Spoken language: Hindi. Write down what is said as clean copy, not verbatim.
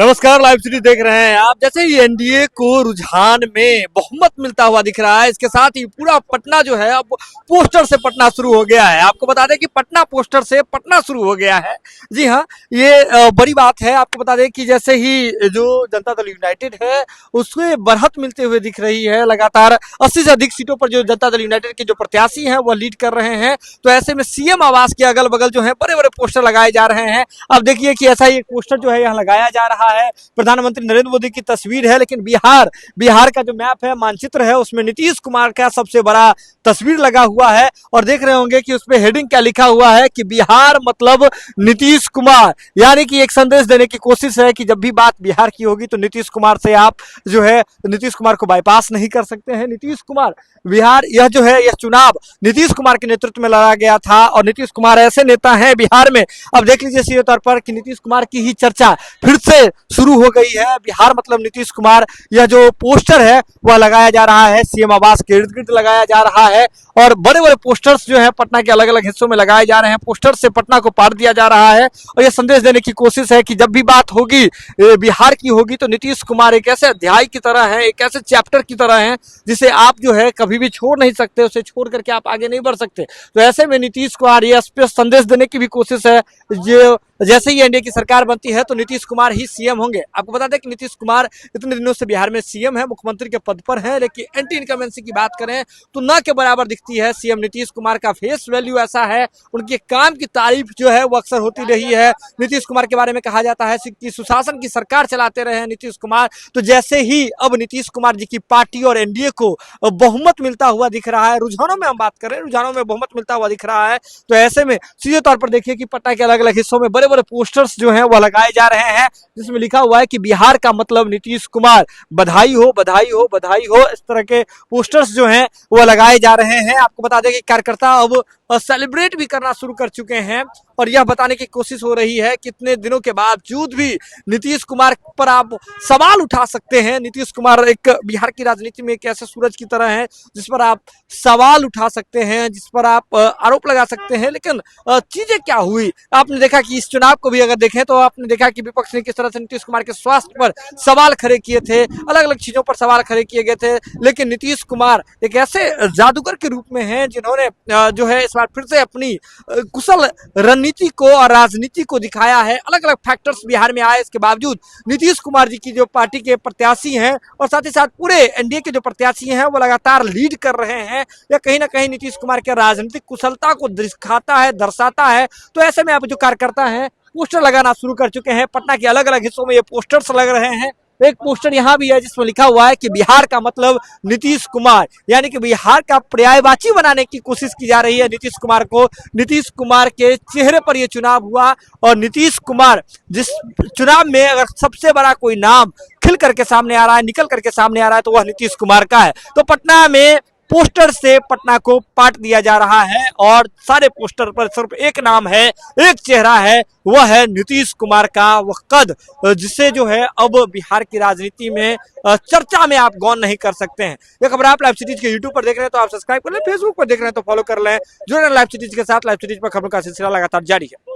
नमस्कार, लाइव सीरीज देख रहे हैं आप। जैसे ही एनडीए को रुझान में बहुमत मिलता हुआ दिख रहा है, इसके साथ ही पूरा पटना जो है अब पोस्टर से पटना शुरू हो गया है। आपको बता दें कि पटना पोस्टर से पटना शुरू हो गया है। जी हाँ, ये बड़ी बात है। आपको बता दें कि जैसे ही जो जनता दल यूनाइटेड है उसके बढ़त मिलते हुए दिख रही है। लगातार 80 से अधिक सीटों पर जो जनता दल यूनाइटेड के जो प्रत्याशी हैं वह लीड कर रहे हैं। तो ऐसे में सीएम आवास के अगल बगल जो है बड़े बड़े पोस्टर लगाए जा रहे हैं। अब देखिए कि ऐसा ही एक पोस्टर जो है यहाँ लगाया जा रहा है। प्रधानमंत्री नरेंद्र मोदी की तस्वीर है, लेकिन बिहार का जो मैप है, मानचित्र है, उसमें नीतीश कुमार का सबसे बड़ा तस्वीर लगा हुआ है। और देख रहे होंगे कि उसपे हेडिंग क्या लिखा हुआ है कि बिहार मतलब नीतीश कुमार। यानी कि एक संदेश देने की कोशिश है कि जब भी बात बिहार की होगी तो नीतीश कुमार से आप जो है नीतीश कुमार को बाईपास नहीं कर सकते हैं। नीतीश कुमार बिहार, यह जो है यह चुनाव नीतीश कुमार के नेतृत्व में लड़ा गया था और नीतीश कुमार ऐसे नेता हैं बिहार में। अब देख लीजिए सीधे तौर पर कि नीतीश कुमार की ही चर्चा फिर से शुरू हो गई है। बिहार मतलब नीतीश कुमार, यह जो पोस्टर है वह लगाया जा रहा है, सीएम आवास के इर्द गिर्द लगाया जा रहा है। और बड़े बड़े पोस्टर्स जो है पटना के अलग अलग हिस्सों में लगाए जा रहे हैं। पोस्टर से पटना को पाट दिया जा रहा है और यह संदेश देने की कोशिश है कि जब भी बात होगी बिहार की होगी तो नीतीश कुमार एक ऐसे अध्याय की तरह है, एक ऐसे चैप्टर की तरह है जिसे आप जो है कभी भी छोड़ नहीं सकते, उसे छोड़ करके आप आगे नहीं बढ़ सकते। तो ऐसे में नीतीश कुमार ये स्पष्ट संदेश देने की भी कोशिश है। जो जैसे ही एनडीए की सरकार बनती है तो नीतीश कुमार ही सीएम होंगे। आपको बता दें कि नीतीश कुमार इतने दिनों से बिहार में सीएम है, मुख्यमंत्री के पद पर है, लेकिन एंटी इनकमेंसी की बात करें तो न के बराबर दिखती है। सीएम नीतीश कुमार का फेस वैल्यू ऐसा है, उनके काम की तारीफ जो है वो अक्सर होती रही है। नीतीश कुमार के बारे में कहा जाता है कि सुशासन की सरकार चलाते रहे हैं नीतीश कुमार। तो जैसे ही अब नीतीश कुमार जी की पार्टी और एनडीए को बहुमत मिलता हुआ दिख रहा है, रुझानों में हम बात करें, रुझानों में बहुमत मिलता हुआ दिख रहा है, तो ऐसे में सीधे तौर पर देखिए कि पटना के अलग अलग हिस्सों में बड़े बड़े पोस्टर्स जो हैं वह लगाए जा रहे हैं, जिसमें लिखा हुआ है कि बिहार का मतलब नीतीश कुमार, बधाई हो बधाई हो बधाई हो। इस तरह के पोस्टर्स जो हैं वह लगाए जा रहे हैं। आपको बता दें कि कार्यकर्ता अब सेलिब्रेट भी करना शुरू कर चुके हैं और यह बताने की कोशिश हो रही है कि इतने दिनों के बावजूद भी नीतीश कुमार पर आप सवाल उठा सकते हैं। नीतीश कुमार एक बिहार की राजनीति में एक ऐसे सूरज की तरह है जिस पर आप सवाल उठा सकते हैं, जिस पर आप आरोप लगा सकते हैं। लेकिन चीजें क्या हुई, आपने देखा कि इस चुनाव को भी अगर देखें तो आपने देखा कि विपक्ष ने किस तरह से नीतीश कुमार के स्वास्थ्य पर सवाल खड़े किए थे, अलग अलग चीजों पर सवाल खड़े किए गए थे। लेकिन नीतीश कुमार एक ऐसे जादूगर के रूप में हैं जिन्होंने जो है इस बार फिर से अपनी कुशल रणनीति को और राजनीति को दिखाया है। अलग अलग फैक्टर्स बिहार में आए, इसके बावजूद नीतीश कुमार जी की जो पार्टी के प्रत्याशी हैं और साथ ही साथ पूरे एनडीए के जो प्रत्याशी हैं वो लगातार लीड कर रहे हैं। यह कहीं ना कहीं नीतीश कुमार के राजनीतिक कुशलता को दिखाता है, दर्शाता है। तो ऐसे में आप जो कार्यकर्ता हैं पोस्टर लगाना शुरू कर चुके हैं। पटना के अलग अलग हिस्सों में ये पोस्टर्स लग रहे हैं। एक पोस्टर यहाँ भी है जिसमें लिखा हुआ है कि बिहार का मतलब नीतीश कुमार, यानी कि बिहार का पर्यायवाची बनाने की कोशिश की जा रही है नीतीश कुमार को। नीतीश कुमार के चेहरे पर यह चुनाव हुआ और नीतीश कुमार जिस चुनाव में अगर सबसे बड़ा कोई नाम खिल करके सामने आ रहा है, निकल करके सामने आ रहा है, तो वह नीतीश कुमार का है। तो पटना में पोस्टर से पटना को पाट दिया जा रहा है और सारे पोस्टर पर सिर्फ एक नाम है, एक चेहरा है, वह है नीतीश कुमार का वह कद, जिसे जो है अब बिहार की राजनीति में चर्चा में आप गौन नहीं कर सकते हैं। ये खबर आप लाइव सिटीज के यूट्यूब पर देख रहे हैं तो आप सब्सक्राइब कर लें, फेसबुक पर देख रहे हैं तो फॉलो कर लें। जुड़े रहें लाइव सिटीज के साथ। लाइव सिटीज पर खबरों का सिलसिला लगातार जारी है।